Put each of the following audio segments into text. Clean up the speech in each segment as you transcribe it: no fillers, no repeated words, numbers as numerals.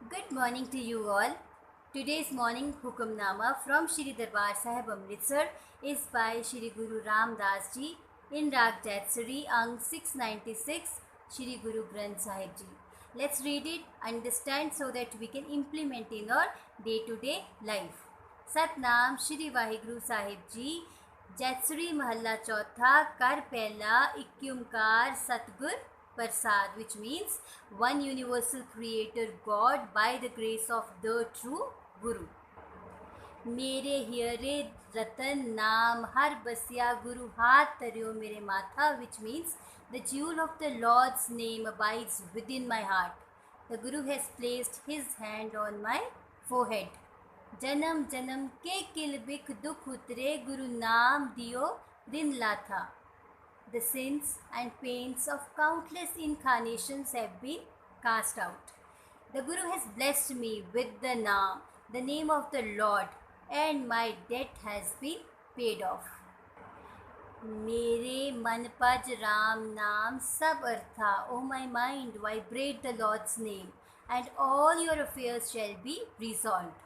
Good morning to you all. Today's morning Hukamnama from Shri Darbar Sahib Amritsar is by Shri Guru Ram Das Ji in Rag Jatsari Ang 696 Shri Guru Granth Sahib Ji. Let's read it, understand so that we can implement in our day-to-day life. Satnam Shri Vaheguru Sahib Ji Jatsari Mahalla Chautha Kar Pehla Ikyumkar Satgur Prasad, which means one universal creator God by the grace of the true Guru. मेरे हियरे रतन नाम हर बसिया गुरु हाथ तरियो मेरे माथा, which means the jewel of the Lord's name abides within my heart. The Guru has placed his hand on my forehead. जन्म जन्म के किल बिख दुख उतरे गुरु नाम दियो दिन लाथा. The sins and pains of countless incarnations have been cast out. The Guru has blessed me with the Naam, the name of the Lord, and my debt has been paid off. मेरे मन पज राम नाम सब अर्था. O my mind, vibrate the Lord's name, and all your affairs shall be resolved.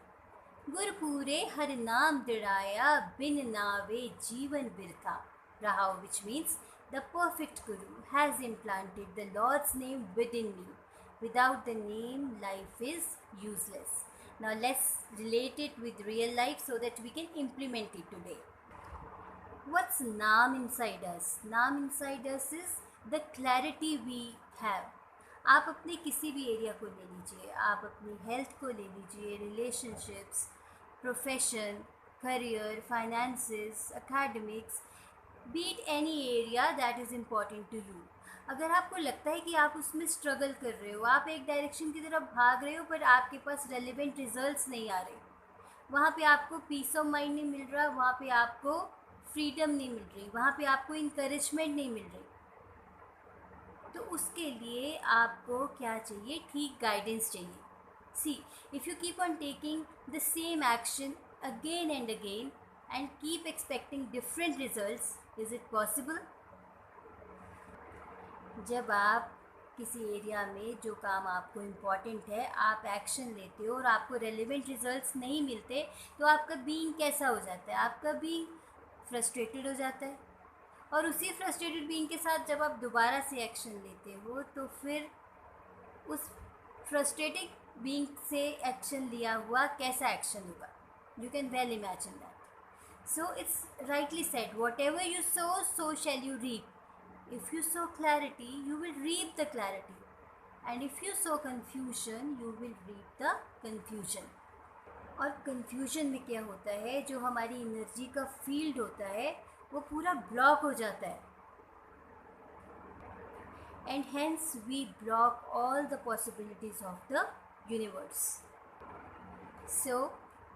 गुरपुरे हर नाम दृढ़ाया बिन नावे जीवन बिरथा रहा, which means the perfect Guru has implanted the Lord's name within me. Without the name, life is useless. Now let's relate it with real life so that we can implement it today. What's Naam inside us? Naam inside us is the clarity we have. आप अपने किसी भी area को ले लीजिए, आप अपनी health को ले लीजिए, relationships, profession, career, finances, academics, be it any area that is important to you. अगर आपको लगता है कि आप उसमें स्ट्रगल कर रहे हो, आप एक डायरेक्शन की तरफ भाग रहे हो पर आपके पास रेलिवेंट रिजल्ट्स नहीं आ रहे, वहाँ पे आपको पीस ऑफ माइंड नहीं मिल रहा, वहाँ पे आपको फ्रीडम नहीं मिल रही, वहाँ पे आपको इंकरेजमेंट नहीं मिल रही, तो उसके लिए आपको क्या चाहिए? ठीक गाइडेंस चाहिए. See, if you keep on taking the same action again and again and keep expecting different results, is it possible? जब आप किसी एरिया में जो काम आपको इम्पॉर्टेंट है आप एक्शन लेते हो और आपको रेलिवेंट रिजल्ट्स नहीं मिलते, तो आपका बीइंग कैसा हो जाता है? आपका बीइंग फ्रस्ट्रेटेड हो जाता है, और उसी फ्रस्ट्रेटेड बीइंग के साथ जब आप दोबारा से एक्शन लेते हो तो फिर उस फ्रस्ट्रेटेड बीइंग से एक्शन लिया हुआ कैसा एक्शन होगा? You can well imagine that. So it's rightly said, whatever you sow, so shall you reap. If you sow clarity, you will reap the clarity. And if you sow confusion, you will reap the confusion. और confusion में क्या होता है? जो हमारी energy का field होता है वो पूरा ब्लॉक हो जाता है. And hence we block all the possibilities of the universe. So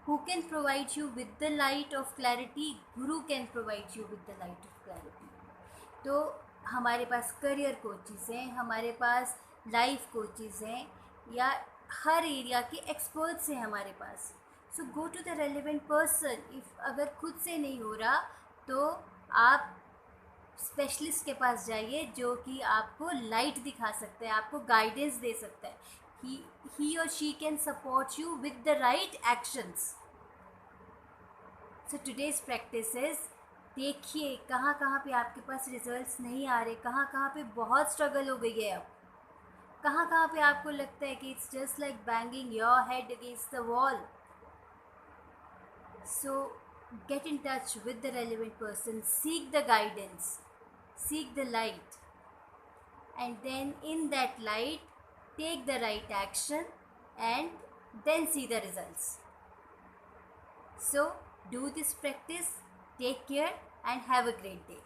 who can provide you with the light of clarity? Guru can provide you with the light of clarity. तो हमारे पास career coaches हैं, हमारे पास life coaches हैं, या हर area के experts हैं हमारे पास. So go to the relevant person. If अगर खुद से नहीं हो रहा तो आप स्पेशलिस्ट के पास जाइए जो कि आपको लाइट दिखा सकता है, आपको गाइडेंस दे सकता है. he or she can support you with the right actions. So today's practice is, देखिए कहाँ कहाँ पे आपके पास रिजल्ट्स नहीं आ रहे, कहाँ कहाँ पे बहुत स्ट्रगल हो गई है, अब कहाँ कहाँ पे आपको लगता है कि it's just like banging your head against the wall. So get in touch with the relevant person, seek the guidance, seek the light, and then in that light take the right action and then see the results. So do this practice. Take care and have a great day.